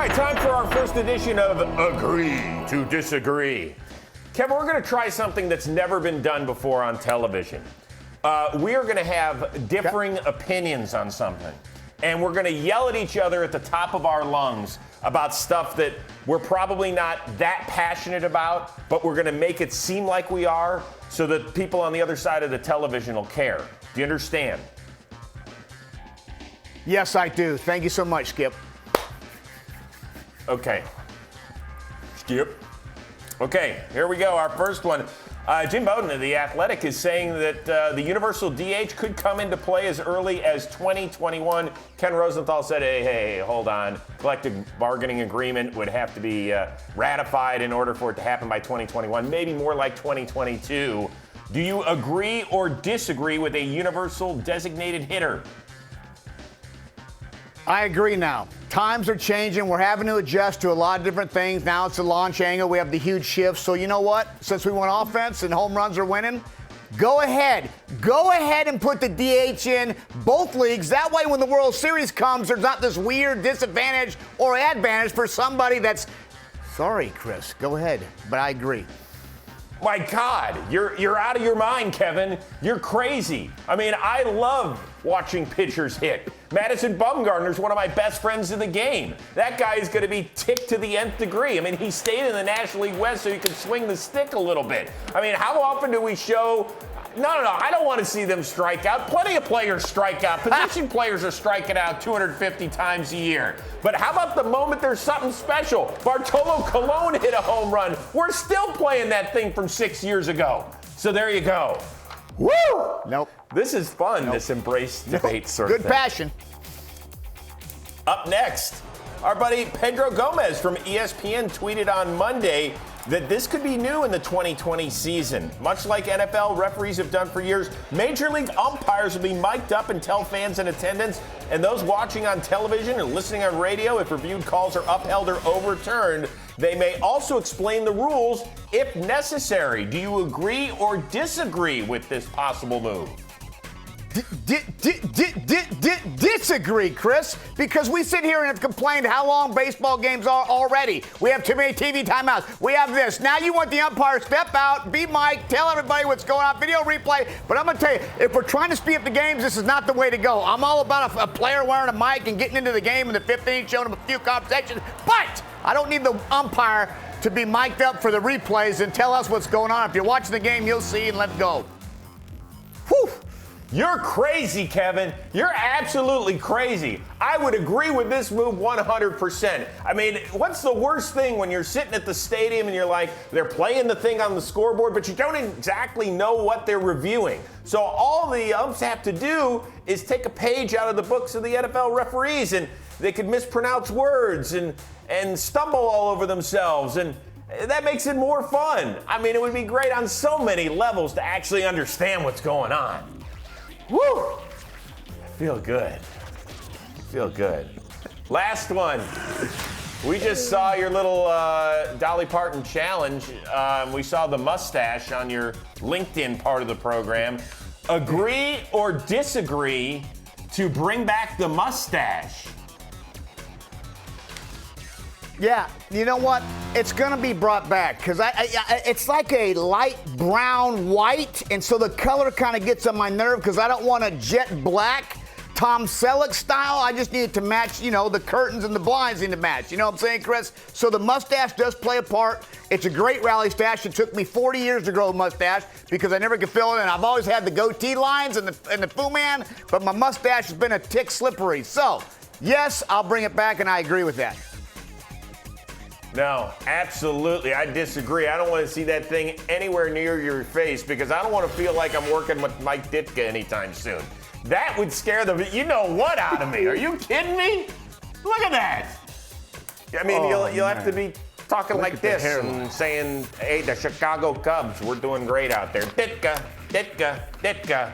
right, time for our first edition of Agree to Disagree. Kevin, we're going to try something that's never been done before on television. We are going to have differing opinions on something, and we're going to yell at each other at the top of our lungs about stuff that we're probably not that passionate about, but we're going to make it seem like we are so that people on the other side of the television will care. Do you understand? Yes, I do. Thank you so much, Skip. Okay. Skip. Okay, here we go. Our first one. Jim Bowden of The Athletic is saying that the universal DH could come into play as early as 2021. Ken Rosenthal said, hey, hold on. Collective bargaining agreement would have to be ratified in order for it to happen by 2021, maybe more like 2022. Do you agree or disagree with a universal designated hitter? I agree now. Times are changing. We're having to adjust to a lot of different things. Now it's the launch angle. We have the huge shifts. So you know what? Since we want offense and home runs are winning, go ahead. Go ahead and put the DH in both leagues. That way when the World Series comes, there's not this weird disadvantage or advantage for somebody that's... Sorry, Chris. Go ahead. But I agree. My God, you're out of your mind, Kevin. You're crazy. I mean, I love watching pitchers hit. Madison Bumgarner's one of my best friends in the game. That guy is going to be ticked to the nth degree. I mean, he stayed in the National League West so he could swing the stick a little bit. I mean, how often do we show... No, I don't want to see them strike out. Plenty of players strike out. Position players are striking out 250 times a year. But how about the moment there's something special? Bartolo Colon hit a home run. We're still playing that thing from 6 years ago. So there you go. Woo! Nope. This is fun, this embrace debate sort of Good thing. passion. Up next, our buddy Pedro Gomez from ESPN tweeted on Monday that this could be new in the 2020 season. Much like NFL referees have done for years, Major League umpires will be mic'd up and tell fans in attendance and those watching on television and listening on radio if reviewed calls are upheld or overturned. They may also explain the rules if necessary. Do you agree or disagree with this possible move? Disagree, Chris, because we sit here and have complained how long baseball games are already. We have too many TV timeouts. We have this. Now you want the umpire to step out, be Mike, tell everybody what's going on, video replay. But I'm going to tell you, if we're trying to speed up the games, this is not the way to go. I'm all about a player wearing a mic and getting into the game in the 15th, showing them a few conversations. But I don't need the umpire to be mic'd up for the replays and tell us what's going on. If you're watching the game, you'll see and let's go. Whew. You're crazy, Kevin. You're absolutely crazy. I would agree with this move 100%. I mean, what's the worst thing when you're sitting at the stadium and you're like, they're playing the thing on the scoreboard, but you don't exactly know what they're reviewing. So all the umps have to do is take a page out of the books of the NFL referees, and they could mispronounce words and stumble all over themselves, and that makes it more fun. I mean, it would be great on so many levels to actually understand what's going on. Woo! I feel good. Feel good. Last one. We just saw your little Dolly Parton challenge. We saw the mustache on your LinkedIn part of the program. Agree or disagree to bring back the mustache? Yeah, you know what? It's going to be brought back because it's like a light brown white, and so the color kind of gets on my nerve because I don't want a jet black Tom Selleck style. I just need it to match, the curtains and the blinds need to match. You know what I'm saying, Chris? So the mustache does play a part. It's a great rally stash. It took me 40 years to grow a mustache because I never could fill it in. I've always had the goatee lines and the Fu Man, but my mustache has been a tick slippery. So, yes, I'll bring it back, and I agree with that. No, absolutely. I disagree. I don't want to see that thing anywhere near your face because I don't want to feel like I'm working with Mike Ditka anytime soon. That would scare the you-know-what out of me. Are you kidding me? Look at that. I mean, you'll have to be talking like this and saying, hey, the Chicago Cubs, we're doing great out there. Ditka, Ditka, Ditka.